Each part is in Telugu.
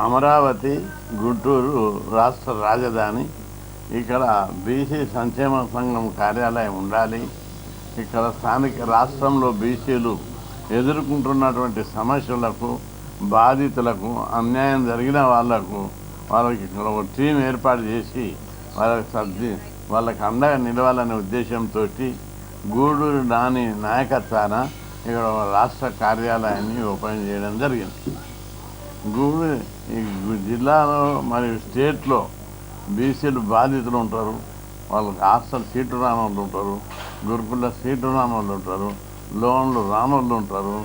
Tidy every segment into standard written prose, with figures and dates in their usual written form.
అమరావతి గుంటూరు రాష్ట్ర రాజధాని. ఇక్కడ బీసీ సంక్షేమ సంఘం కార్యాలయం ఉండాలి. ఇక్కడ స్థానిక రాష్ట్రంలో బీసీలు ఎదుర్కొంటున్నటువంటి సమస్యలకు, బాధితులకు, అన్యాయం జరిగిన వాళ్ళకి ఇక్కడ ఒక టీం ఏర్పాటు చేసి వాళ్ళకి అండగా నిలవాలనే ఉద్దేశంతో గూడూరు నాని నాయకత్వాన ఇక్కడ రాష్ట్ర కార్యాలయాన్ని ఓపెన్ చేయడం జరిగింది. ఈ జిల్లాలో మరియు స్టేట్లో బీసీలు బాధితులు ఉంటారు. వాళ్ళకి హాస్టల్ సీట్లు రాని వాళ్ళు ఉంటారు, గురుకుల సీట్లు రాని వాళ్ళు ఉంటారు, లోన్లు రాని వాళ్ళు ఉంటారు,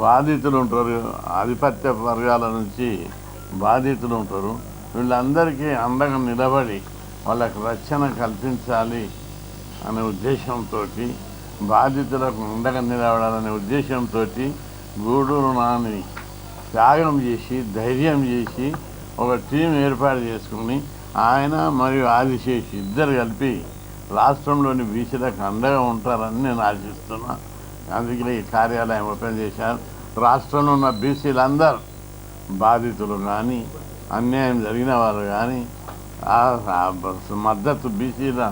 బాధితులు ఉంటారు, ఆధిపత్య వర్గాల నుంచి బాధితులు ఉంటారు. వీళ్ళందరికీ అండగా నిలబడి వాళ్ళకి రక్షణ కల్పించాలి అనే ఉద్దేశంతో, బాధితులకు అండగా నిలబడాలనే ఉద్దేశంతో గూడూరు నాని త్యాగం చేసి, ధైర్యం చేసి ఒక టీం ఏర్పాటు చేసుకుని ఆయన మరియు ఆదిశేషి ఇద్దరు కలిపి రాష్ట్రంలోని బీసీలకు అండగా ఉంటారని నేను ఆశిస్తున్నా. అందుకే ఈ కార్యాలయం ఓపెన్ చేశారు. రాష్ట్రంలో ఉన్న బీసీలందరూ బాధితులు కానీ, అన్యాయం జరిగిన వారు కానీ, మద్దతు బీసీల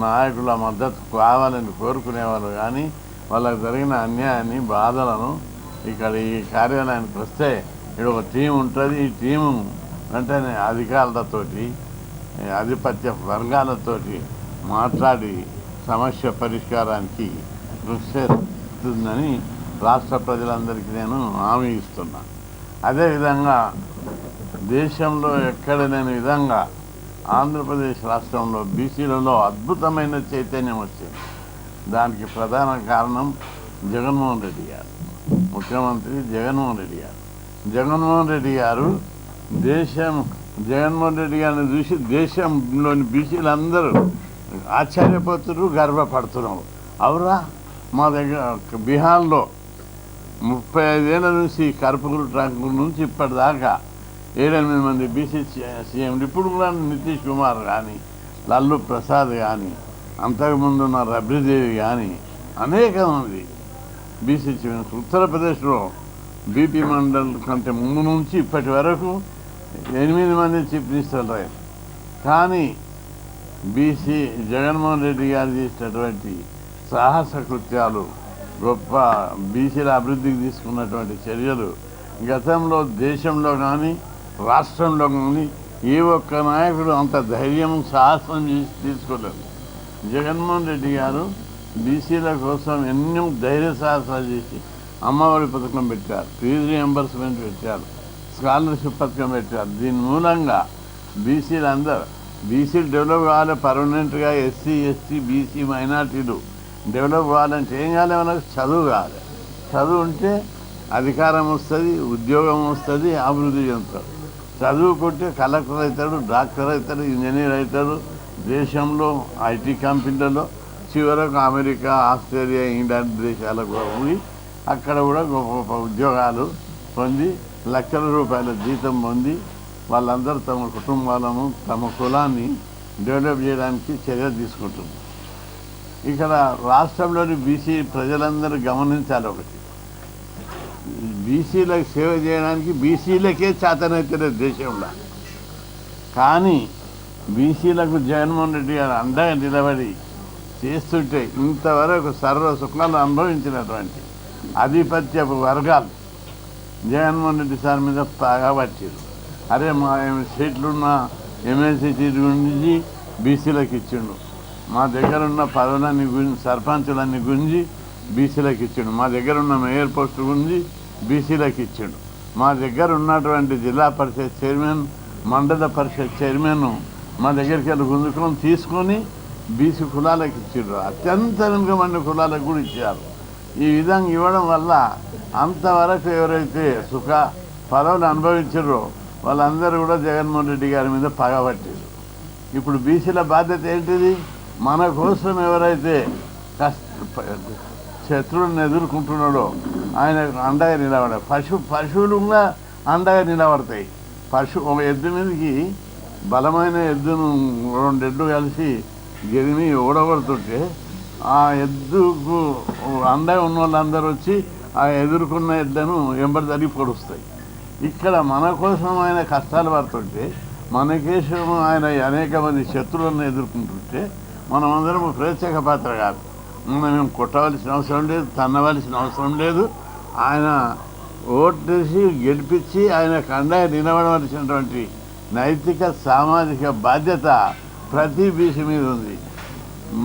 నాయకుల మద్దతు కావాలని కోరుకునేవారు కానీ, వాళ్ళకు జరిగిన అన్యాయాన్ని, బాధలను ఇక్కడ ఈ కార్యాలయానికి వస్తే ఇక్కడ ఒక టీం ఉంటుంది. ఈ టీము వెంటనే అధికారులతోటి, ఆధిపత్య వర్గాలతోటి మాట్లాడి సమస్య పరిష్కారానికి కృషి చేస్తుందని రాష్ట్ర ప్రజలందరికీ నేను హామీ ఇస్తున్నాను. అదేవిధంగా దేశంలో ఎక్కడ లేని విధంగా ఆంధ్రప్రదేశ్ రాష్ట్రంలో బీసీలలో అద్భుతమైన చైతన్యం వచ్చింది. దానికి ప్రధాన కారణం జగన్మోహన్ రెడ్డి గారు, ముఖ్యమంత్రి జగన్మోహన్ రెడ్డి గారు. జగన్మోహన్ రెడ్డి గారిని చూసి దేశంలోని బీసీలందరూ ఆశ్చర్యపోతున్నారు, గర్వపడుతున్నారు. అవురా, మా దగ్గర బీహార్లో 35 ఏళ్ళ నుంచి కర్పూరు ట్రాక్ నుంచి ఇప్పటిదాకా 7-8 మంది బీసీ సీఎంలు, ఇప్పుడు కూడా నితీష్ కుమార్ కానీ, లల్లు ప్రసాద్ కానీ, అంతకుముందున్న రబ్రీదేవి కానీ అనేక మంది బీసీ చీఫ్. ఉత్తరప్రదేశ్లో బీపీ మండల్ కంటే ముందు నుంచి ఇప్పటి వరకు 8 మంది చీఫ్ మినిస్టర్లు అయ్యారు. కానీ బీసీ జగన్మోహన్ రెడ్డి గారు చేసినటువంటి సాహస కృత్యాలు, గొప్ప బీసీల అభివృద్ధికి తీసుకున్నటువంటి చర్యలు గతంలో దేశంలో కానీ రాష్ట్రంలో కానీ ఏ ఒక్క నాయకుడు అంత ధైర్యం, సాహసం చేసి తీసుకోలేదు. జగన్మోహన్ రెడ్డి గారు బీసీల కోసం ఎన్నో ధైర్య సాహసాలు చేసి అమ్మఒడి పథకం పెట్టారు, ఫీజు రియంబర్స్మెంట్ పెట్టారు, స్కాలర్షిప్ పథకం పెట్టారు. దీని మూలంగా బీసీలు డెవలప్ కావాలి పర్మనెంట్గా. ఎస్సీ, ఎస్టీ, బీసీ, మైనార్టీలు డెవలప్ కావాలంటే ఏం కావాలి? మనకు చదువు కావాలి. చదువు ఉంటే అధికారం వస్తుంది, ఉద్యోగం వస్తుంది, అభివృద్ధి చెందుతాడు. చదువుకుంటే కలెక్టర్ అవుతాడు, డాక్టర్ అవుతాడు, ఇంజనీర్ అవుతాడు. దేశంలో ఐటీ కంపెనీలలో చివరకు అమెరికా, ఆస్ట్రేలియా, ఇంగ్లాండ్ దేశాలకు పోయి అక్కడ కూడా గొప్ప గొప్ప ఉద్యోగాలు పొంది లక్షల రూపాయల జీతం పొంది వాళ్ళందరూ తమ కుటుంబాలను, తమ కులాన్ని డెవలప్ చేయడానికి చర్య తీసుకుంటుంది. ఇక్కడ రాష్ట్రంలోని బీసీ ప్రజలందరూ గమనించాలి ఒకటి, బీసీలకు సేవ చేయడానికి బీసీలకే చేతనైతేనే దేశంలో. కానీ బీసీలకు జగన్మోహన్ రెడ్డి గారు అండగా నిలబడి చేస్తుంటే ఇంతవరకు సర్వ సుఖాలు అనుభవించినటువంటి ఆధిపత్యపు వర్గాలు జగన్మోహన్ రెడ్డి సార్ మీద పగబట్టారు. అరే మా సీట్లున్న ఎమ్మెల్సీ సీట్లు గురించి బీసీలకు ఇచ్చిండు, మా దగ్గర ఉన్న పదవులన్నీ గురించి, సర్పంచులన్నీ గురించి బీసీలకు ఇచ్చిండు, మా దగ్గర ఉన్న మేయర్ పోస్టు గురించి బీసీలకు ఇచ్చిండు, మా దగ్గర ఉన్నటువంటి జిల్లా పరిషత్ చైర్మన్, మండల పరిషత్ చైర్మన్ మా దగ్గరికి వెళ్ళి గుంజుకొని తీసుకొని బీసీ కులాలకు ఇచ్చారు. అత్యంత వెనుకబడిన కులాలకు కూడా ఇచ్చారు. ఈ విధంగా ఇవ్వడం వల్ల అంతవరకు ఎవరైతే సుఖ పదవులు అనుభవించారో వాళ్ళందరూ కూడా జగన్మోహన్ రెడ్డి గారి మీద పగబట్టారు. ఇప్పుడు బీసీల బాధ్యత ఏంటిది? మన కోసం ఎవరైతే శత్రువులను ఎదుర్కొంటున్నాడో ఆయన అండగా నిలబడాలి. పశువులు కూడా అండగా నిలబడతాయి. ఒక ఎద్దు మీదకి బలమైన ఎద్దును 2 ఎడ్లు కలిసి గెలిమి ఓడగొడుతుంటే ఆ ఎద్దుకు అండగా ఉన్న వాళ్ళందరూ వచ్చి ఆ ఎదుర్కొన్న ఎడ్లను వెంబడి జరిగి పొడుస్తాయి. ఇక్కడ మన కోసం ఆయన కష్టాలు పడుతుంటే, మన కేసం ఆయన అనేక మంది శత్రువులను ఎదుర్కొంటుంటే మనమందరం ప్రేక్షక పాత్ర కాదు. మనం కొట్టవలసిన అవసరం లేదు, తన్నవలసిన అవసరం లేదు. ఆయన ఓటేసి గెలిపించి ఆయన కండగా నిలబడవలసినటువంటి నైతిక సామాజిక బాధ్యత ప్రతి బీసీ మీద ఉంది.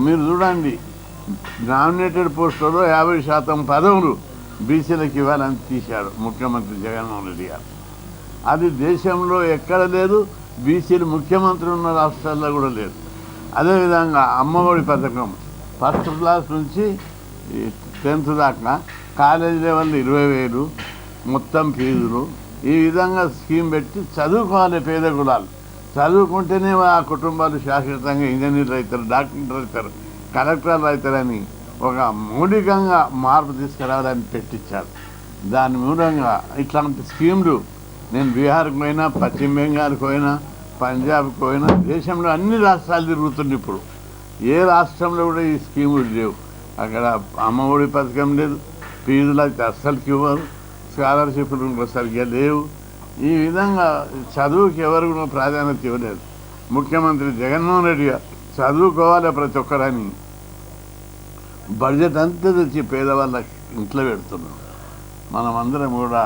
మీరు చూడండి, నామినేటెడ్ పోస్టులలో 50% పదవులు బీసీలకు ఇవ్వాలని తీశాడు ముఖ్యమంత్రి జగన్మోహన్ రెడ్డి గారు. అది దేశంలో ఎక్కడ లేదు, బీసీలు ముఖ్యమంత్రి ఉన్న రాష్ట్రాల్లో కూడా లేదు. అదేవిధంగా అమ్మఒడి పథకం ఫస్ట్ క్లాస్ నుంచి 10th దాకా కాలేజీ లెవెల్ 20,000 మొత్తం ఫీజులు, ఈ విధంగా స్కీమ్ పెట్టి చదువుకోవాలి. పేద కులాలు చదువుకుంటేనే ఆ కుటుంబాలు శాశ్వతంగా ఇంజనీర్లు అవుతారు, డాక్టర్లు అవుతారు, కలెక్టర్లు అవుతారని ఒక మౌలికంగా మార్పు తీసుకురావాలని పెట్టించారు. దాని మూలంగా ఇట్లాంటి స్కీమ్లు నేను బీహార్కి పోయినా, పశ్చిమ బెంగాల్కి పోయినా, పంజాబ్కి పోయినా, దేశంలో అన్ని రాష్ట్రాలు తిరుగుతుంది. ఇప్పుడు ఏ రాష్ట్రంలో కూడా ఈ స్కీములు లేవు. అక్కడ అమ్మఒడి పథకం లేదు, ఫీజులు అయితే అస్సలుకి ఇవ్వరు, స్కాలర్షిప్లు సరిగ్గా లేవు. ఈ విధంగా చదువుకి ఎవరు కూడా ప్రాధాన్యత ఇవ్వలేదు. ముఖ్యమంత్రి జగన్మోహన్ రెడ్డి గారు చదువుకోవాలి ప్రతి ఒక్కరని బడ్జెట్ అంతా తెచ్చి పేదవాళ్ళకి ఇంట్లో పెడుతున్నాం. మనమందరం కూడా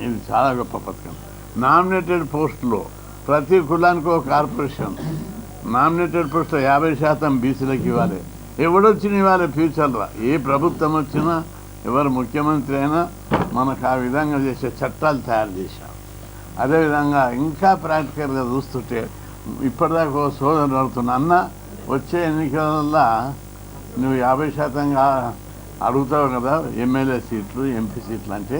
ఇది చాలా గొప్ప పథకం. నామినేటెడ్ పోస్టులో ప్రతి కులానికి ఒక కార్పొరేషన్, నామినేటెడ్ పోస్టులో 50% బీసీలకు ఇవ్వాలి. ఎవడొచ్చిన ఇవ్వాలి ఫ్యూచర్లో, ఏ ప్రభుత్వం వచ్చినా, ఎవరు ముఖ్యమంత్రి అయినా మనకు ఆ విధంగా చేసే చట్టాలు తయారు చేశాం. అదేవిధంగా ఇంకా ప్రాక్టికల్గా చూస్తుంటే ఇప్పటిదాకా ఓ సోదరుడు అడుగుతున్నా, అన్న వచ్చే ఎన్నికలల్లో నువ్వు 50% అడుగుతావు కదా ఎమ్మెల్యే సీట్లు, ఎంపీ సీట్లు అంటే,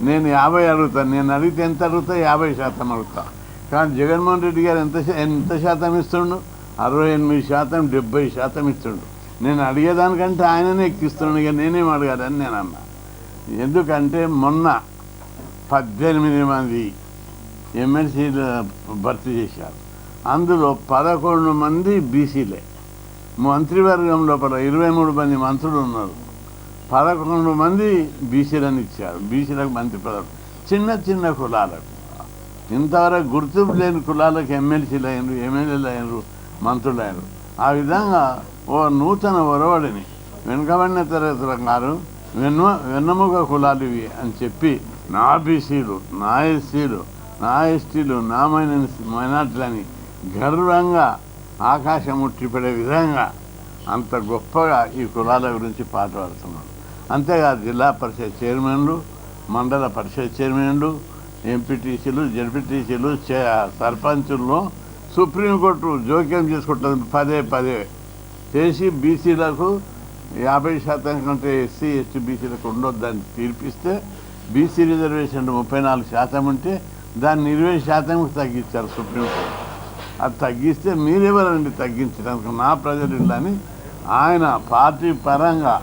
నేను 50 అడుగుతాను. నేను అడిగితే ఎంత అడుగుతా? 50% అడుగుతా. కానీ జగన్మోహన్ రెడ్డి గారు ఎంత శాతం ఇస్తుండు? 68%, 70% ఇస్తుండు. నేను అడిగేదానికంటే ఆయననే ఎక్కిస్తున్నాడు. ఇక నేనేం అడగాలని నేను అన్నా. ఎందుకంటే మొన్న 18 మంది ఎమ్మెల్సీలు భర్తీ చేశారు. అందులో 11 మంది బీసీలే. మంత్రివర్గం లోపల 23 మంది మంత్రులు ఉన్నారు. 11 మంది బీసీలను ఇచ్చారు. బీసీలకు మంత్రి పదవులు. చిన్న చిన్న కులాలకు, ఇంతవరకు గుర్తింపు లేని కులాలకు ఎమ్మెల్సీలు అయినరు, ఎమ్మెల్యేలు అయినరు, మంత్రులు అయినరు. ఆ విధంగా ఓ నూతన ఒరవడిని వెనుకబడిన తరగతుల గారు వెన్నెముక కులాలు ఇవి అని చెప్పి నా బీసీలు, నా ఎస్సీలు, నా ఎస్టీలు, నా మైనార్టీలని గర్వంగా ఆకాశం ముట్టిపడే విధంగా అంత గొప్పగా ఈ కులాల గురించి పాట పాడుతున్నాడు. అంతేకాదు జిల్లా పరిషత్ చైర్మన్లు, మండల పరిషత్ చైర్మన్లు, ఎంపీటీసీలు, జడ్పీటీసీలు, సర్పంచుల్లో సుప్రీంకోర్టు జోక్యం చేసుకుంటుంది. పదే చేసి బీసీలకు 50% కంటే ఎస్సీ ఎస్టీ బీసీలకు ఉండొద్దని తీర్పిస్తే, బీసీ రిజర్వేషన్ 34% ఉంటే దాన్ని 20%కు తగ్గించారు సుప్రీంకోర్టు. అది తగ్గిస్తే మీరెవరండి తగ్గించడానికి, నా ప్రజలు ఇళ్ళని ఆయన పార్టీ పరంగా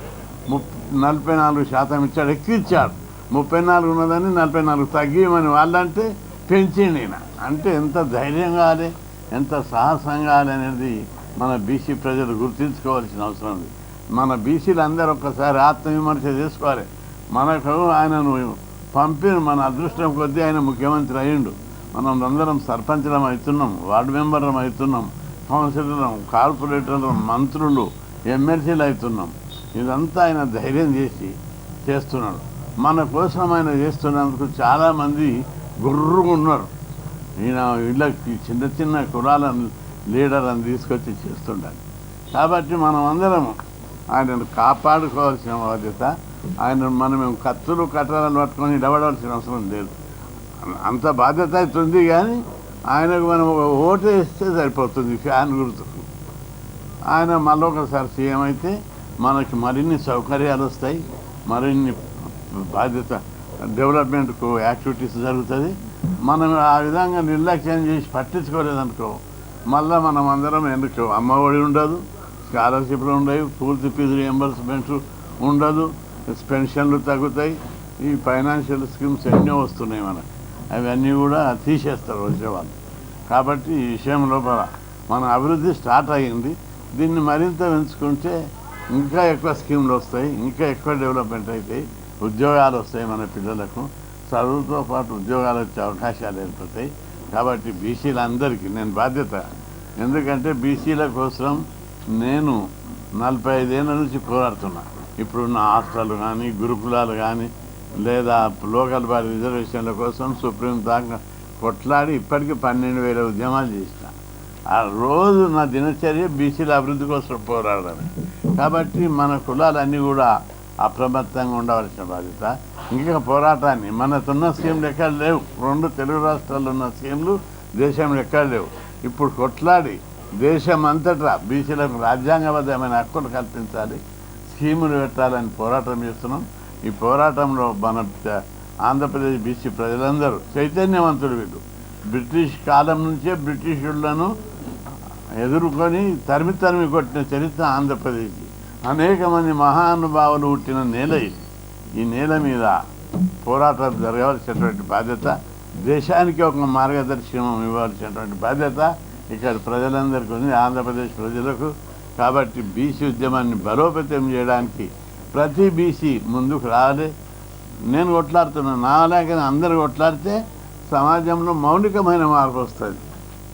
44% ఇచ్చాడు, ఎక్కిచ్చాడు. 34 ఉన్నదని 44 తగ్గిమని వాళ్ళంటే పెంచిండి ఈయన. అంటే ఎంత ధైర్యం కావాలి, ఎంత సాహసం కావాలి అనేది మన బీసీ ప్రజలు గుర్తించుకోవాల్సిన అవసరం ఉంది. మన బీసీలు అందరూ ఒక్కసారి ఆత్మవిమర్శ చేసుకోవాలి. మనకు ఆయనను పంపిన మన అదృష్టం కొద్దీ ఆయన ముఖ్యమంత్రి అయ్యిండు. మనం అందరం సర్పంచ్లం అవుతున్నాం, వార్డు మెంబర్లం అవుతున్నాం, కౌన్సిలర్లం, కార్పొరేటర్లం, మంత్రులు, ఎమ్మెల్సీలు అవుతున్నాం. ఇదంతా ఆయన ధైర్యం చేసి చేస్తున్నాడు. మన కోసం ఆయన చేస్తున్నందుకు చాలామంది గుర్రుగా ఉన్నారు. ఈయన వీళ్ళకి చిన్న చిన్న కులాల లీడర్లను తీసుకొచ్చి చేస్తుండాలి. కాబట్టి మనం అందరం ఆయనను కాపాడుకోవాల్సిన బాధ్యత. ఆయన మనం కత్తులు కట్టాలను పట్టుకొని నిలబడవలసిన అవసరం లేదు. అంత బాధ్యత అవుతుంది. కానీ ఆయనకు మనం ఓటు వేస్తే సరిపోతుంది, ఫ్యాన్ గుర్తుకు. ఆయన మళ్ళొకసారి సీఎం అయితే మనకి మరిన్ని సౌకర్యాలు వస్తాయి, మరిన్ని బాధ్యత, డెవలప్మెంట్కు యాక్టివిటీస్ జరుగుతుంది. మనం ఆ విధంగా నిర్లక్ష్యం చేసి పట్టించుకోలేదనుకో, మళ్ళీ మనం అందరం ఎందుకు అమ్మఒడి ఉండదు, స్కాలర్షిప్లు ఉండవు, పూర్తి ఫీజు రియంబర్స్మెంట్ ఉండదు, పెన్షన్లు తగ్గుతాయి, ఈ ఫైనాన్షియల్ స్కీమ్స్ ఎన్నో వస్తున్నాయి మనకు, అవన్నీ కూడా తీసేస్తారు వచ్చేవాళ్ళు. కాబట్టి ఈ విషయం లోపల మన అభివృద్ధి స్టార్ట్ అయ్యింది. దీన్ని మరింత పెంచుకుంటే ఇంకా ఎక్కువ స్కీమ్లు వస్తాయి, ఇంకా ఎక్కువ డెవలప్మెంట్ అవుతాయి, ఉద్యోగాలు వస్తాయి మన పిల్లలకు. చదువుతో పాటు ఉద్యోగాలు వచ్చే అవకాశాలు ఏర్పడతాయి. కాబట్టి బీసీలందరికీ నేను బాధ్యత, ఎందుకంటే బీసీల కోసం నేను 45 ఏళ్ళ నుంచి పోరాడుతున్నా. ఇప్పుడున్న హాస్టల్ కానీ, గురుకులాలు కానీ, లేదా లోకల్ బాడీ రిజర్వేషన్ల కోసం సుప్రీం దాకా కొట్లాడి ఇప్పటికీ 12,000 ఉద్యమాలు చేసిన. ఆ రోజు నా దినచర్య బీసీల అభివృద్ధి కోసం పోరాడాలి. కాబట్టి మన కులాలన్నీ కూడా అప్రమత్తంగా ఉండవలసిన బాధ్యత. ఇంకా పోరాటాన్ని మనకున్న స్కీమ్లు ఎక్కడ లేవు. 2 తెలుగు రాష్ట్రాల్లో ఉన్న స్కీమ్లు దేశంలో ఎక్కడ లేవు. ఇప్పుడు కొట్లాడి దేశం అంతటా బీసీలకు రాజ్యాంగబద్ధమైన హక్కులు కల్పించాలి, స్కీములు పెట్టాలని పోరాటం చేస్తున్నాం. ఈ పోరాటంలో మన ఆంధ్రప్రదేశ్ బీసీ ప్రజలందరూ చైతన్యవంతులు. వీళ్ళు బ్రిటిష్ కాలం నుంచే బ్రిటిషులను ఎదుర్కొని తరిమి కొట్టిన చరిత్ర ఆంధ్రప్రదేశ్. అనేక మంది మహానుభావులు పుట్టిన నేల ఇది. ఈ నేల మీద పోరాటం జరగవలసినటువంటి బాధ్యత, దేశానికి ఒక మార్గదర్శనం ఇవ్వాల్సినటువంటి బాధ్యత ఇక్కడ ప్రజలందరికీ ఉంది, ఆంధ్రప్రదేశ్ ప్రజలకు. కాబట్టి బీసీ ఉద్యమాన్ని బలోపేతం చేయడానికి ప్రతి బీసీ ముందుకు రావాలి. నేను కొట్లాడుతున్నాను, నా లేక అందరూ కొట్లాడితే సమాజంలో మౌలికమైన మార్పు వస్తుంది.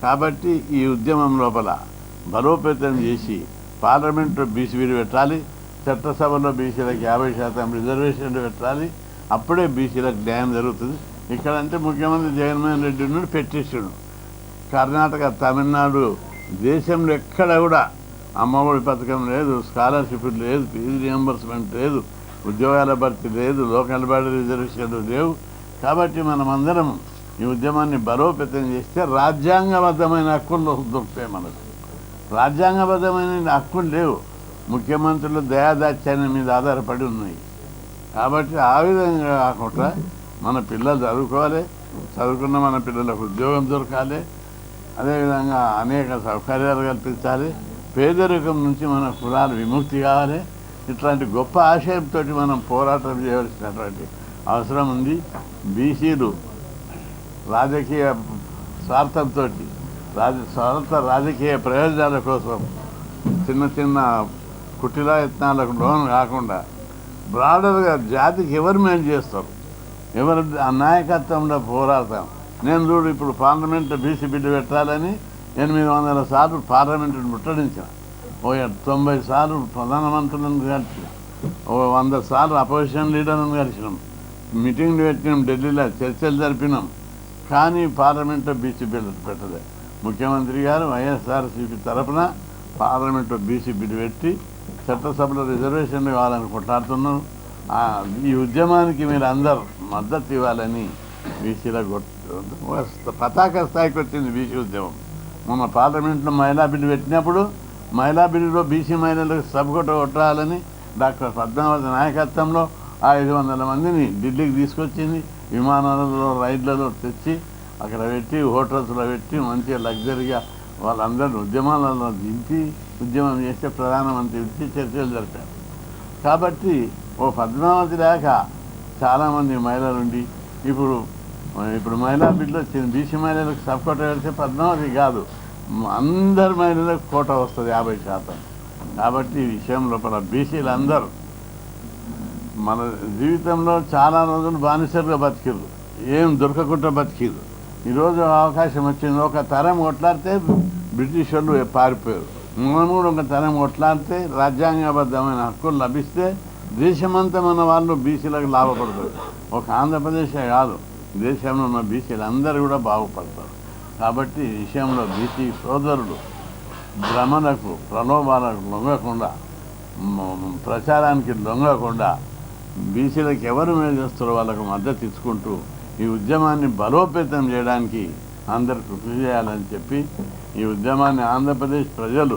కాబట్టి ఈ ఉద్యమం లోపల బలోపేతం చేసి పార్లమెంట్లో బీసీ బిల్లు పెట్టాలి, చట్టసభలో బీసీలకు 50% రిజర్వేషన్లు పెట్టాలి. అప్పుడే బీసీలకు న్యాయం జరుగుతుంది. ఇక్కడంటే ముఖ్యమంత్రి జగన్మోహన్ రెడ్డి నుండి పెట్టేసాడు. కర్ణాటక, తమిళనాడు, దేశంలో ఎక్కడ కూడా అమ్మఒడి పథకం లేదు, స్కాలర్షిప్ లేదు, ఫీజు రియంబర్స్మెంట్ లేదు, ఉద్యోగాల భర్తీ లేదు, లోకల్ బాడీ రిజర్వేషన్లు లేవు. కాబట్టి మనమందరం ఈ ఉద్యమాన్ని బలోపేతం చేస్తే రాజ్యాంగబద్ధమైన హక్కులు దొరుకుతాయి. మనకు రాజ్యాంగబద్ధమైన హక్కులు లేవు, ముఖ్యమంత్రులు దయాదాత్యాన్ని మీద ఆధారపడి ఉన్నాయి. కాబట్టి ఆ విధంగా కాకుండా మన పిల్లలు చదువుకోవాలి, చదువుకున్న మన పిల్లలకు ఉద్యోగం దొరకాలి, అదేవిధంగా అనేక సౌకర్యాలు కల్పించాలి, పేదరికం నుంచి మన కులాలు విముక్తి కావాలి. ఇట్లాంటి గొప్ప ఆశయంతో మనం పోరాటం చేయవలసినటువంటి అవసరం ఉంది. బీసీలు రాజకీయ స్వార్థంతో రాజకీయ ప్రయోజనాల కోసం చిన్న చిన్న కుటిలాయత్నాలకు లోన్ కాకుండా బ్రాడర్గా జాతికి ఎవరు మేలు చేస్తారు, ఎవరు ఆ నాయకత్వంలో పోరాడతాం. నేను చూడు ఇప్పుడు పార్లమెంట్లో బీసీ బిల్లు పెట్టాలని 800 సార్లు పార్లమెంటును ముట్టడించిన, 90 సార్లు ప్రధానమంత్రులను కలిసిన, 100 సార్లు అపోజిషన్ లీడర్లను కలిసినాం, మీటింగ్లు పెట్టినాం, ఢిల్లీలో చర్చలు జరిపినాం. కానీ పార్లమెంట్లో బీసీ బిల్లు పెట్టలే. ముఖ్యమంత్రి గారు వైఎస్ఆర్సీపీ తరఫున పార్లమెంట్లో బీసీ బిల్లు పెట్టి చట్టసభలో రిజర్వేషన్లు కావాలని కొట్లాడుతున్నాం. ఈ ఉద్యమానికి మీరు అందరూ మద్దతు ఇవ్వాలని బీసీల పతాక స్థాయికి వచ్చింది బీసీ ఉద్యమం. మొన్న పార్లమెంట్లో మహిళా బిల్లు పెట్టినప్పుడు మహిళా బిల్లులో బీసీ మహిళలకు కొట్టాలని డాక్టర్ పద్మావతి నాయకత్వంలో 500 మందిని ఢిల్లీకి తీసుకొచ్చింది. విమానాలలో, రైళ్లలో తెచ్చి అక్కడ పెట్టి, హోటల్స్లో పెట్టి మంచిగా లగ్జరీగా వాళ్ళందరినీ ఉద్యమాలలో దింపి ఉద్యమం చేస్తే ప్రధానమంత్రి ఇచ్చి చర్చలు జరిపారు. కాబట్టి పద్మావతి లేక చాలామంది మహిళలు ఉండి ఇప్పుడు మహిళా బిల్లు వచ్చింది. బీసీ మహిళలకు సబ్కోట పెడితే పద్మావతి కాదు, అందరి మహిళలకు కోట వస్తుంది 50%. కాబట్టి ఈ విషయం లోపల బీసీలందరూ మన జీవితంలో చాలా రోజులు బానిసలుగా బతికిరు, ఏం దొరకకుండా బతికిరు. ఈరోజు అవకాశం వచ్చింది. ఒక తరం కొట్లాడితే బ్రిటిష్ వాళ్ళు పారిపోయారు. మనం కూడా ఒక తరం కొట్లాడితే రాజ్యాంగబద్ధమైన హక్కులు లభిస్తే దేశమంతా మన వాళ్ళు బీసీలకు లాభపడతారు. ఒక ఆంధ్రప్రదేశే కాదు, దేశంలో ఉన్న బీసీలు అందరూ కూడా బాగుపడతారు. కాబట్టి ఈ విషయంలో బీసీ సోదరులు భ్రమలకు, ప్రలోభాలకు లొంగకుండా, ప్రచారానికి లొంగకుండా బీసీలకు ఎవరు మేలు చేస్తారో వాళ్ళకు మద్దతు ఇచ్చుకుంటూ ఈ ఉద్యమాన్ని బలోపేతం చేయడానికి అందరూ కృషి చేయాలని చెప్పి ఈ ఉద్యమాన్ని ఆంధ్రప్రదేశ్ ప్రజలు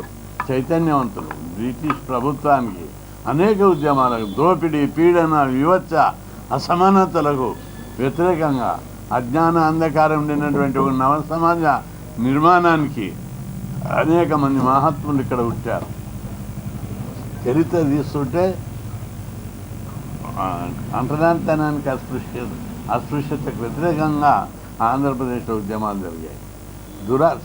చైతన్యవంతులు. బ్రిటిష్ ప్రభుత్వానికి అనేక ఉద్యమాలకు, దోపిడీ, పీడన, వివచ్చ, అసమానతలకు వ్యతిరేకంగా అజ్ఞాన అంధకారం నిన్నటువంటి ఒక నవ సమాజ నిర్మాణానికి అనేక మంది మహాత్ములు ఇక్కడ పుట్టారు. చరిత్ర తీస్తుంటే అంటరానితనానికి అస్పృశ్యతకు వ్యతిరేకంగా ఆంధ్రప్రదేశ్లో ఉద్యమాలు జరిగాయి.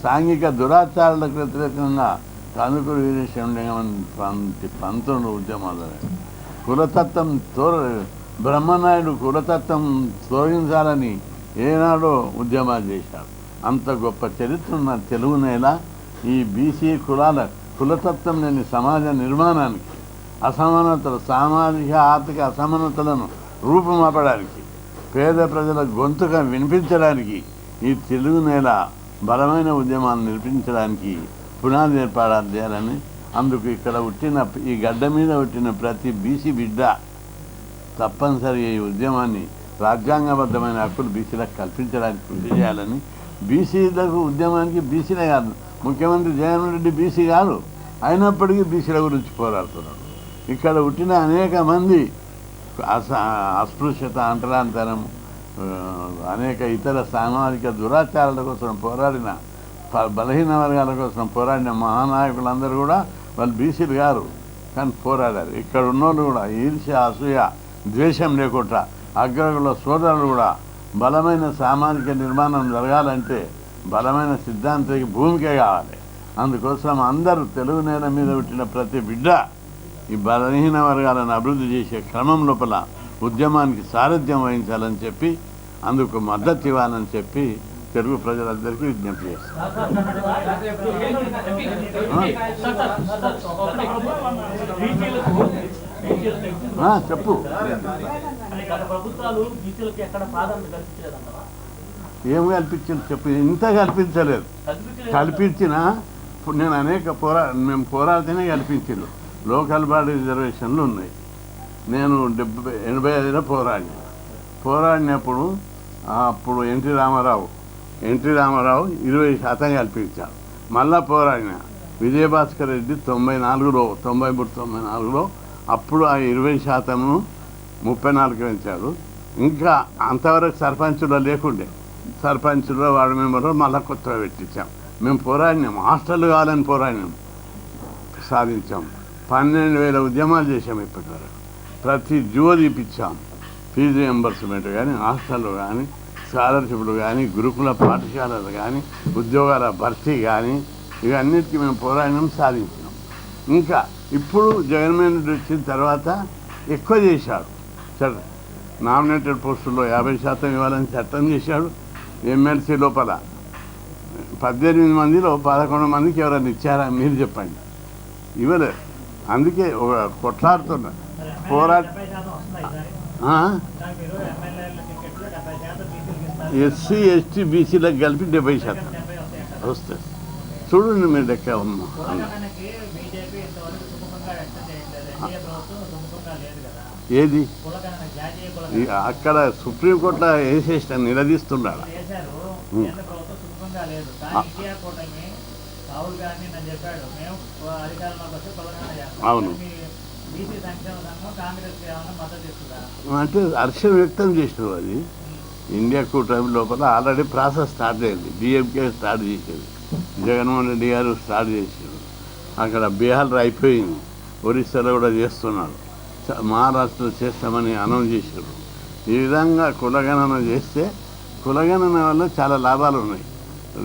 సాంఘిక దురాచారాలకు వ్యతిరేకంగా కందుకూరి వీరేశలింగం వంటి పంతులు ఉద్యమాలు జరిగాయి. కులతత్వం బ్రహ్మనాయుడు కులతత్వం తొలగించాలని ఏనాడో ఉద్యమాలు చేశాడు. అంత గొప్ప చరిత్ర ఉన్న తెలుగు నేల ఈ బీసీ కులతత్వం లేని సమాజ నిర్మాణానికి, అసమానతలు, సామాజిక ఆర్థిక అసమానతలను రూపుమాపడానికి, పేద ప్రజల గొంతుగా వినిపించడానికి ఈ తెలుగు నేల బలమైన ఉద్యమాన్ని నిర్మించడానికి పునాది ఏర్పాటు చేయాలని, అందుకు ఇక్కడ ఈ గడ్డ మీద పుట్టిన ప్రతి బీసీ బిడ్డ తప్పనిసరి ఈ ఉద్యమాన్ని రాజ్యాంగబద్ధమైన హక్కులు బీసీలకు కల్పించడానికి కృషి చేయాలని, బీసీలకు ఉద్యమానికి బీసీలే కాదు, ముఖ్యమంత్రి జగన్మోహన్ రెడ్డి బీసీ కాదు, అయినప్పటికీ బీసీల గురించి పోరాడుతున్నాడు. ఇక్కడ పుట్టిన అనేక మంది అస్పృశ్యత, అంటరాంతరం, అనేక ఇతర సామాజిక దురాచారాల కోసం పోరాడిన, బలహీన వర్గాల కోసం పోరాడిన మహానాయకులందరూ కూడా వాళ్ళు బీసీలు గారు, కానీ పోరాడారు. ఇక్కడ ఉన్నోళ్ళు కూడా ఈర్ష్య, అసూయ, ద్వేషం లేకుండా అగ్రకుల సోదరులు కూడా బలమైన సామాజిక నిర్మాణం జరగాలంటే బలమైన సిద్ధాంతిక భూమికే కావాలి. అందుకోసం అందరూ తెలుగు నేల మీద పుట్టిన ప్రతి బిడ్డ ఈ బలహీన వర్గాలను అభివృద్ధి చేసే క్రమం లోపల ఉద్యమానికి సారథ్యం వహించాలని చెప్పి, అందుకు మద్దతు ఇవ్వాలని చెప్పి తెలుగు ప్రజలందరికీ విజ్ఞప్తి చేస్తారు. చెప్పు. ఏం కల్పించింది చెప్పు. ఇంత కల్పించలేదు. కల్పించినా నేను మేము పోరాడితేనే కల్పించింది. లోకల్ బాడీ రిజర్వేషన్లు ఉన్నాయి. నేను 85లో పోరాడినప్పుడు అప్పుడు ఎన్టీ రామారావు 20% కల్పించాడు. మళ్ళా పోరాడిన విజయభాస్కర్ రెడ్డి 94లో అప్పుడు ఆ 20% 34 పెంచాడు. ఇంకా అంతవరకు సర్పంచులో లేకుండే, సర్పంచులో వార్డు మెంబర్లో మళ్ళీ కొత్తగా పెట్టించాం. మేము పోరాడినాం, హాస్టల్ కావాలని పోరాడినాం, సాధించాం. 12,000 ఉద్యమాలు చేసాం ఇప్పటివరకు. ప్రతి జీవో తీపిచ్చాం. ఫీజు రియంబర్స్మెంట్ కానీ, హాస్టళ్ళు కానీ, స్కాలర్షిప్లు కానీ, గురుకుల పాఠశాలలు కానీ, ఉద్యోగాల భర్తీ కానీ, ఇవన్నిటికీ మేము పోరాడినాం, సాధించినాం. ఇంకా ఇప్పుడు జగన్మోహన్ రెడ్డి వచ్చిన తర్వాత ఎక్కువ చేశాడు. నామినేటెడ్ పోస్టుల్లో 50% ఇవ్వాలని చట్టం చేశాడు. ఎమ్మెల్సీ లోపల 18 మందిలో 11 మందికి ఎవరైనా ఇచ్చారా మీరు చెప్పండి? ఇవ్వలేదు. అందుకే ఒక కొట్లాడుతున్నా ఎస్సీ ఎస్టీ బీసీలకు కలిపి 70% వస్తుంది. చూడండి మీరు లెక్క ఉన్నా. ఏది అక్కడ సుప్రీంకోర్టులో వేసేసిన నిలదీస్తున్నాడు. అవును, అంటే హర్షం వ్యక్తం చేసినావు. అది ఇండియా కూటమి లోపల ఆల్రెడీ ప్రాసెస్ స్టార్ట్ అయింది. డిఎంకే స్టార్ట్ చేసేది, జగన్మోహన్ రెడ్డి గారు స్టార్ట్ చేశారు. అక్కడ బీహార్లో అయిపోయింది, ఒరిస్సాలో కూడా చేస్తున్నారు, మహారాష్ట్రలో చేస్తామని అనౌన్స్ చేశారు. ఈ విధంగా కులగణన చేస్తే కులగణన వల్ల చాలా లాభాలు ఉన్నాయి.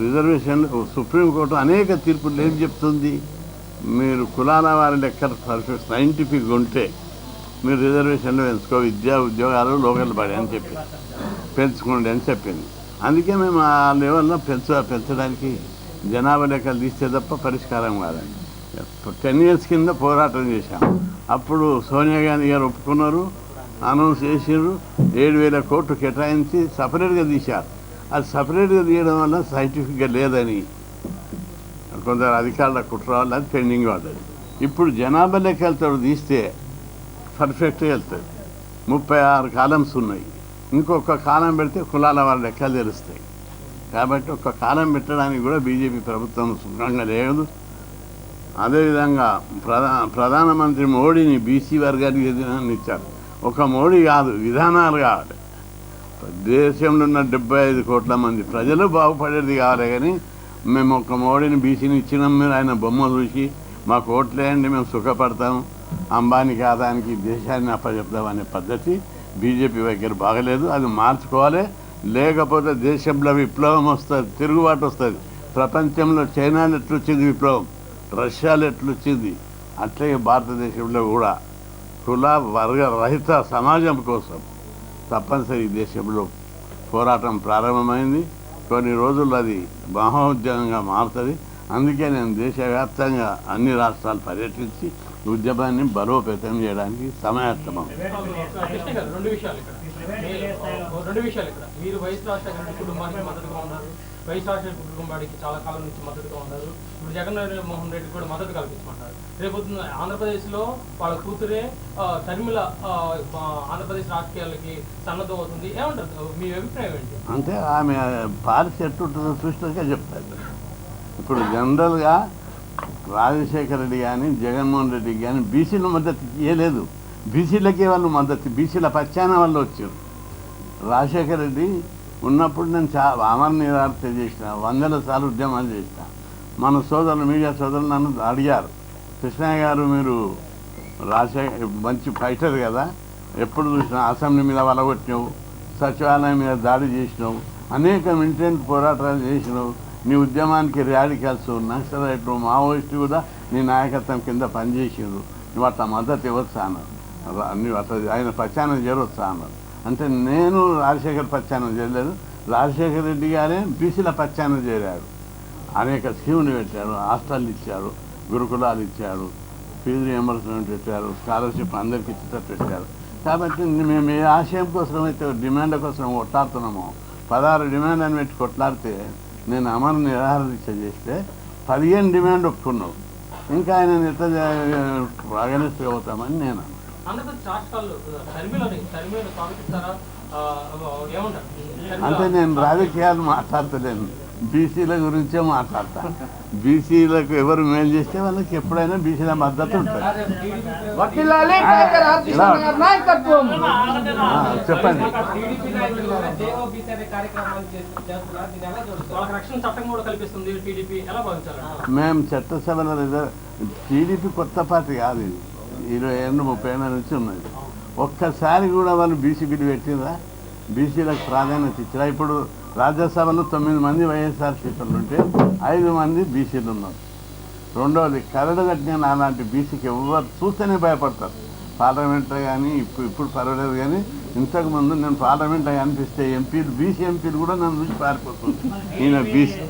రిజర్వేషన్లు సుప్రీంకోర్టు అనేక తీర్పులు ఏం చెప్తుంది, మీరు కులాల వారి లెక్కలు పర్ఫెక్ట్ సైంటిఫిక్గా ఉంటే మీరు రిజర్వేషన్లు పెంచుకో, విద్యా ఉద్యోగాలు లోకల్ బడి అని చెప్పి పెంచుకోండి అని చెప్పింది. అందుకే మేము ఆ లెవెల్లో పెంచడానికి జనాభా లెక్కలు తీస్తే తప్ప పరిష్కారం కాదండి. 10 years కింద పోరాటం చేశాం. అప్పుడు సోనియా గాంధీ గారు ఒప్పుకున్నారు, అనౌన్స్ చేసారు, 7,000 కోట్లు కేటాయించి సపరేట్గా తీశారు. అది సపరేట్గా తీయడం వల్ల సైంటిఫిక్గా లేదని కొందరు అధికారుల కుట్ర వల్ల అది పెండింగ్ పడ్డది. ఇప్పుడు జనాభా లెక్కలతో తీస్తే పర్ఫెక్ట్గా వెళ్తుంది. 36 కాలమ్స్ ఉన్నాయి. ఇంకొక కాలం పెడితే కులాల వాళ్ళ లెక్కలు తెలుస్తాయి. కాబట్టి ఒక కాలం పెట్టడానికి కూడా బీజేపీ ప్రభుత్వం సుఖంగా లేదు. అదేవిధంగా ప్రధానమంత్రి మోడీని బీసీ వర్గానికి ఎదురని ఇచ్చారు. ఒక మోడీ కాదు, విధానాలు కావాలి. దేశంలో ఉన్న 75 కోట్ల మంది ప్రజలు బాగుపడేది కావాలి. కానీ మేము ఒక మోడీని బీసీని ఇచ్చినాం, మీరు ఆయన బొమ్మ చూసి మాకు ఓట్లేయండి మేము సుఖపడతాం, అంబానీకి ఆదానికి దేశాన్ని అప్పచెప్తాం అనే పద్ధతి బీజేపీ వైఖరి బాగలేదు. అది మార్చుకోవాలి. లేకపోతే దేశంలో విప్లవం వస్తుంది, తిరుగుబాటు వస్తుంది. ప్రపంచంలో చైనాలో ఎట్లొచ్చింది విప్లవం, రష్యాలో ఎట్లొచ్చింది, అట్లాగే భారతదేశంలో కూడా కుల వర్గ రహిత సమాజం కోసం తప్పనిసరి ఈ దేశంలో పోరాటం ప్రారంభమైంది. కొన్ని రోజుల్లో అది మహోద్యమంగా మారుతుంది. అందుకే నేను దేశవ్యాప్తంగా అన్ని రాష్ట్రాలు పర్యటించి ఉద్యమాన్ని బలోపేతం చేయడానికి సమాయత్తమం. రెండు విషయాలు ఇక్కడ మీరు వైఎస్ రాజశేఖర రెడ్డి కుటుంబానికి మద్దతుగా ఉన్నారు, వైఎస్ రాజశేఖర కుటుంబానికి చాలా కాలం నుంచి మద్దతుగా ఉన్నారు. ఇప్పుడు జగన్మోహన్ రెడ్డి కూడా మద్దతు కల్పించమంటారు. రేపు ఆంధ్రప్రదేశ్లో వాళ్ళ కూతురే తరిమిల ఆంధ్రప్రదేశ్ రాజకీయాలకి సన్నద్ధం అవుతుంది. ఏమంటారు, మీ అభిప్రాయం ఏంటి? అంటే ఆమె పాలసీ ఎట్టుంటుందో చూసినాక చెప్తారు. ఇప్పుడు జనరల్గా రాజశేఖర రెడ్డి కానీ జగన్మోహన్ రెడ్డికి కానీ బీసీల మద్దతు ఇవ్వలేదు. బీసీలకే వాళ్ళు మద్దతు, బీసీల పచ్చాన వాళ్ళు వచ్చారు. రాజశేఖర రెడ్డి ఉన్నప్పుడు నేను అమర నిరాహార చేసిన, వందల సార్లు ఉద్యమాలు చేసిన. మన సోదరులు, మీడియా సోదరులు నన్ను అడిగారు, కృష్ణయ్య గారు మీరు రాజశేఖర్ మంచి ఫైటర్ కదా, ఎప్పుడు చూసినా అసెంబ్లీ మీద వలగొట్టినావు, సచివాలయం మీద దాడి చేసినావు, అనేక మిలిటెంట్ పోరాటాలు చేసినావు, నీ ఉద్యమానికి రాడికల్స్ నక్సలైట్లు మావోయిస్టు కూడా నీ నాయకత్వం కింద పనిచేసిండ్రు, నువ్వు అట్లా మద్దతు ఇవ్వచ్చా అన్నారు. నువ్వు అట్లా ఆయన ప్రచారం చేయవచ్చా అన్నారు. అంటే నేను రాజశేఖర్ ప్రచారం చేయలేదు, రాజశేఖర రెడ్డి గారే బీసీల ప్రచారం చేరాడు. అనేక స్కీములు పెట్టారు, హాస్టల్ ఇచ్చారు, గురుకులాలు ఇచ్చారు, ఫీజు రియంబర్స్మెంట్ పెట్టారు, స్కాలర్షిప్ అందరికీ ఇచ్చేటట్టు పెట్టారు. కాబట్టి మేము ఏ ఆశయం కోసం అయితే డిమాండ్ల కోసం కొట్లాడుతున్నామో 16 డిమాండ్లను పెట్టి కొట్లాడితే నేను అమర నిరాహార దీక్ష చేస్తే 15 డిమాండ్ ఒప్పుకున్నావు. ఇంకా ఆయన ఎట్లా అగనిస్ట్ అవుతామని నేను అంటే నేను రాజకీయాలు మాట్లాడతలేను, బీసీల గురించే మాట్లాడతా. బీసీలకు ఎవరు మేలు చేస్తే వాళ్ళకి ఎప్పుడైనా బీసీల మద్దతు ఉంటుంది. చెప్పండి. మేము చట్టసభలో టీడీపీ కొత్త పార్టీ కాదు, ఇది 20 ఏళ్ళు 30 ఏళ్ళ నుంచి ఉన్నది. ఒక్కసారి కూడా వాళ్ళు బీసీ బిల్లు పెట్టిందా, బీసీలకు ప్రాధాన్యత ఇచ్చిరా? ఇప్పుడు రాజ్యసభలో 9 మంది వైఎస్ఆర్ సీట్లు ఉంటే 5 మంది బీసీలు ఉన్నారు. రెండవది కరడు కట్టిన అలాంటి బీసీకి ఎవరు చూస్తేనే భయపడతారు. పార్లమెంట్లో కానీ ఇప్పుడు పర్వాలేదు, కానీ ఇంతకుముందు నేను పార్లమెంట్లో కనిపిస్తే ఎంపీలు, బీసీ ఎంపీలు కూడా నన్ను చూసి పారిపోతుంది. ఈయన బీసీ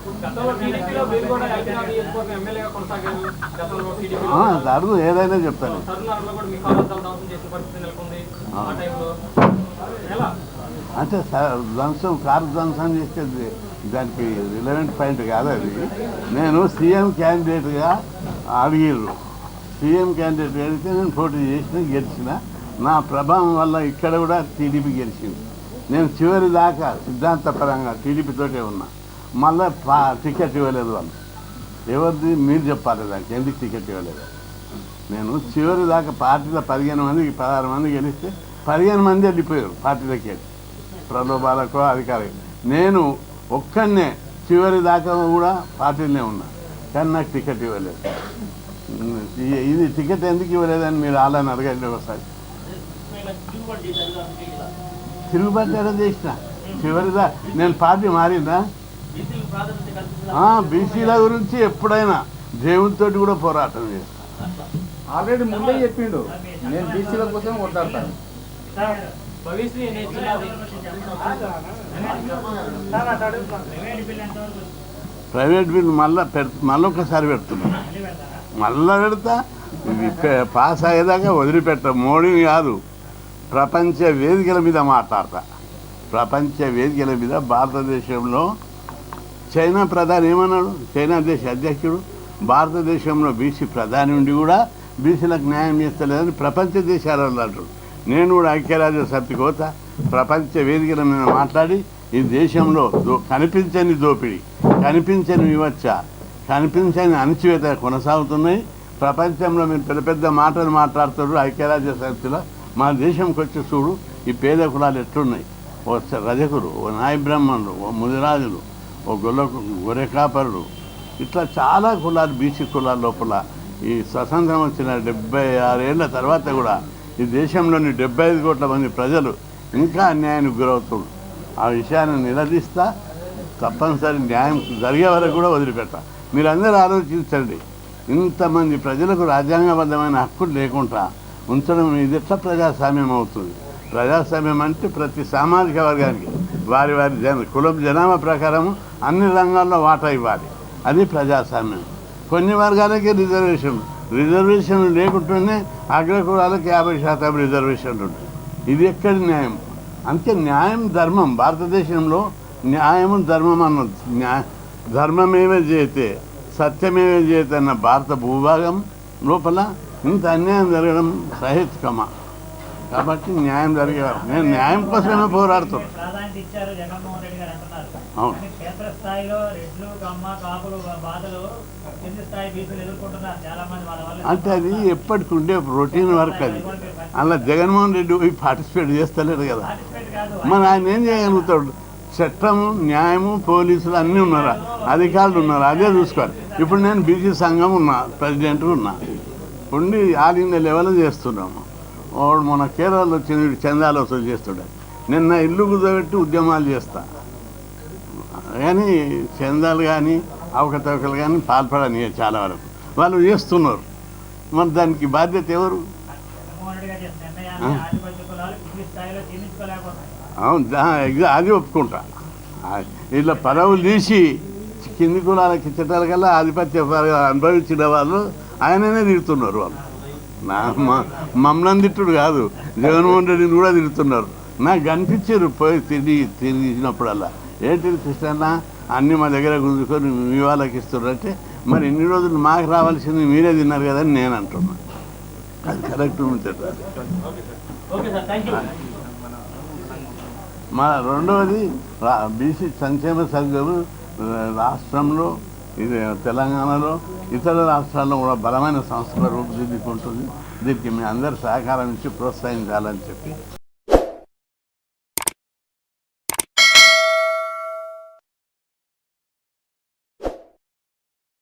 అడుగు ఏదైనా చెప్తాను. అంటే ధ్వంసం, కారు ధ్వంసం చేస్తే దానికి రిలవెంట్ పాయింట్ కాదు అది. నేను సీఎం క్యాండిడేట్గా అడిగిర్రు, సీఎం క్యాండిడేట్ అడిగితే నేను పోటీ చేసిన, గెలిచిన. నా ప్రభావం వల్ల ఇక్కడ కూడా టీడీపీ గెలిచింది. నేను చివరి దాకా సిద్ధాంతపరంగా టీడీపీతోటే ఉన్నా. మళ్ళీ టికెట్ ఇవ్వలేదు వాళ్ళు. ఎవరిది మీరు చెప్పాలి దానికి, ఎందుకు టికెట్ ఇవ్వలేదు? నేను చివరి దాకా పార్టీలో 15 మందికి 16 మంది గెలిస్తే 15 మంది వెళ్ళిపోయారు పార్టీలకి, ప్రలోభాలకు అధికారి. నేను ఒక్కడనే చివరి దాకా కూడా పార్టీలోనే ఉన్నా, కానీ నాకు టికెట్ ఇవ్వలేదు. ఇది టికెట్ ఎందుకు ఇవ్వలేదని మీరు వాళ్ళని అడగండి ఒకసారి. తిరుగుబాటు ఎలా చేసిన చివరిదా? నేను పార్టీ మారిందా? బీసీల గురించి ఎప్పుడైనా దేవునితో కూడా పోరాటం చేస్తాను. ఆల్రెడీ ముందే చెప్పిండు, నేను బీసీల కోసం కొట్లాడతాను. ప్రైవేట్ బిల్ మళ్ళీ ఒకసారి పెడుతున్నాను, మళ్ళా పెడతా. ఇది పాస్ అయ్యేదాకా వదిలిపెట్ట. మోడీని కాదు, ప్రపంచ వేదికల మీద మాట్లాడతా. ప్రపంచ వేదికల మీద భారతదేశంలో చైనా ప్రధాని ఏమన్నాడు? చైనా దేశ అధ్యక్షుడు భారతదేశంలో బీసీ ప్రధాని ఉండి కూడా బీసీలకు న్యాయం చేస్తలేదని ప్రపంచ దేశాలలో అంటాడు. నేను కూడా ఐక్యరాజ్య సమితికి పోతా, ప్రపంచ వేదికల మీద మాట్లాడి ఈ దేశంలో కనిపించని దోపిడీ, కనిపించని వివక్ష, కనిపించని అణచివేత కొనసాగుతున్నాయి. ప్రపంచంలో మీరు పెద్ద పెద్ద మాటలు మాట్లాడుతారు ఐక్యరాజ్య సమితిలో. మా దేశంకి వచ్చి చూడు ఈ పేద కులాలు ఎట్లున్నాయి. ఓ రజకులు, ఓ నాయ బ్రాహ్మణులు, ఓ ముదిరాజులు, ఓ గొర్రె కాపరులు, ఇట్లా చాలా కులాలు బీసీ కులాల లోపల ఈ స్వతంత్రం వచ్చిన 76 ఏళ్ల తర్వాత కూడా ఈ దేశంలోని 75 కోట్ల మంది ప్రజలు ఇంకా అన్యాయానికి గురవుతారు. ఆ విషయాన్ని నిలదీస్తా, తప్పనిసరి న్యాయం జరిగే వరకు కూడా వదిలిపెట్టా. మీరందరూ ఆలోచించండి, ఇంతమంది ప్రజలకు రాజ్యాంగబద్ధమైన హక్కులు లేకుండా ఉంచడం ఇది ఎట్లా ప్రజాస్వామ్యం అవుతుంది? ప్రజాస్వామ్యం అంటే ప్రతి సామాజిక వర్గానికి వారి వారి కులం జనాభా ప్రకారం అన్ని రంగాల్లో వాటా ఇవ్వాలి. అది ప్రజాస్వామ్యం. కొన్ని వర్గాలకి రిజర్వేషన్ లేకుండానే అగ్రకులాలకు 50% రిజర్వేషన్లు ఉంటాయి. ఇది ఎక్కడి న్యాయం? అంతే న్యాయం ధర్మం. భారతదేశంలో న్యాయము ధర్మం అన్నది ధర్మమేమే జయతే సత్యమేవ జయతే అన్న భారత భూభాగం లోపల ఇంత అన్యాయం జరగడం సహేతుకమా? కాబట్టి న్యాయం జరిగేవారు. నేను న్యాయం కోసమే పోరాడుతున్నాను. ప్రాధాన్యత ఇచ్చారు జగన్మోహన్ రెడ్డి గారు అంటున్నారు. అవును. క్షేత్రస్థాయిలో రెడ్లు కమ్మ కాపులు బాధలు కింది స్థాయి బీసీలు ఎదుర్కొంటున్నారు చాలా మంది. వాళ్ళ వల్ల అంటే అది ఎప్పటికి ఉండే రొటీన్ వర్క్. అది అలా జగన్మోహన్ రెడ్డి పోయి పార్టిసిపేట్ చేస్తలేడు కదా. పార్టిసిపేట్ కాదు. మరి ఆయన ఏం చేయగలుగుతాడు? చట్టము, న్యాయము, పోలీసులు అన్నీ ఉన్నారు, అధికారులు ఉన్నారు, అదే చూసుకోవాలి. ఇప్పుడు నేను బీసీ సంఘం ఉన్నా, ప్రెసిడెంట్గా ఉన్నా, ఉండి ఆల్ ఇండియా లెవెల్ చేస్తున్నాము. వాడు మన కేరళలో వచ్చిన చందాలు వసూలు చేస్తున్నాడు. నిన్న ఇల్లు కుదబెట్టి ఉద్యమాలు చేస్తా, కానీ చందాలు కానీ అవకతవకలు కానీ పాల్పడని చాలా వరకు వాళ్ళు చేస్తున్నారు. మరి దానికి బాధ్యత ఎవరు? జగన్మోహన్ రెడ్డి గారు చేసిన నిర్ణయాన్ని ఆదివాసీ కులాలు కింది స్థాయిలో జీర్ణించుకోలేకపోతున్నాయి. అవును, అది ఒప్పుకుంటా. ఇలా పదవులు తీసి కింది కులాలకి ఇచ్చటాల కల్లా ఆధిపత్య అనుభవించిన వాళ్ళు ఆయననే తిడుతున్నారు. వాళ్ళు మమ్మల్ని తిట్టుడు కాదు, జగన్మోహన్ రెడ్డిని కూడా తిడుతున్నారు. నాకు కనిపించారు పోయి తిరిగినప్పుడల్లా, ఏంటి కృష్ణ అన్నీ మా దగ్గర గుంజుకొని మీ వాళ్ళకి ఇస్తున్నారు అంటే, మరి ఇన్ని రోజులు మాకు రావాల్సింది మీరే తిన్నారు కదా అని నేను అంటున్నాను. అది కరెక్ట్ ఉంటుంది. Okay sir, thank you. మా రెండవది బీసీ సంక్షేమ సంఘం రాష్ట్రంలో, ఇది తెలంగాణలో, ఇతర రాష్ట్రాల్లో కూడా బలమైన సంస్థల రూపుదిద్దుకుంటుంది. దీనికి మీ అందరు సహకారం ఇచ్చి ప్రోత్సహించాలని చెప్పి